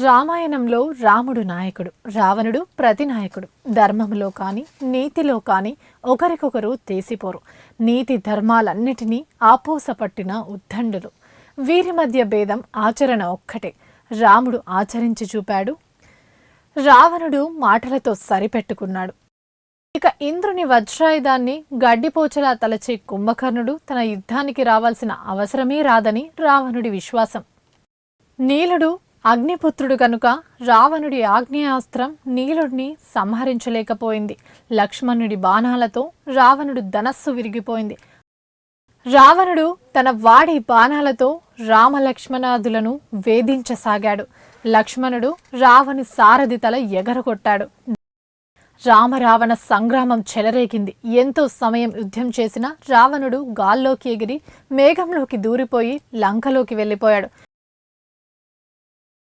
రామాయణంలో రాముడు నాయకుడు, రావణుడు ప్రతినాయకుడు. ధర్మంలో కానీ నీతిలో కానీ ఒకరికొకరు తీసిపోరు. నీతి ధర్మాలన్నిటినీ ఆపోసపట్టిన ఉద్దండులు. వీరి మధ్య భేదం ఆచరణ ఒక్కటే. రాముడు ఆచరించి చూపాడు, రావణుడు మాటలతో సరిపెట్టుకున్నాడు. ఇక ఇంద్రుని వజ్రాయుధాన్ని గడ్డిపోచలా తలచే కుంభకర్ణుడు తన యుద్ధానికి రావాల్సిన అవసరమే రాదని రావణుడి విశ్వాసం. నీలుడు అగ్నిపుత్రుడు కనుక రావణుడి ఆగ్నేయాస్త్రం నీలుడిని సంహరించలేకపోయింది. లక్ష్మణుడి బాణాలతో రావణుడు ధనస్సు విరిగిపోయింది. రావణుడు తన వాడి బాణాలతో రామలక్ష్మణాదులను వేధించసాగాడు. లక్ష్మణుడు రావణు సారథి తల ఎగరగొట్టాడు. రామరావణ సంగ్రామం చెలరేగింది. ఎంతో సమయం యుద్ధం చేసిన రావణుడు గాల్లోకి ఎగిరి మేఘంలోకి దూరిపోయి లంకలోకి వెళ్ళిపోయాడు.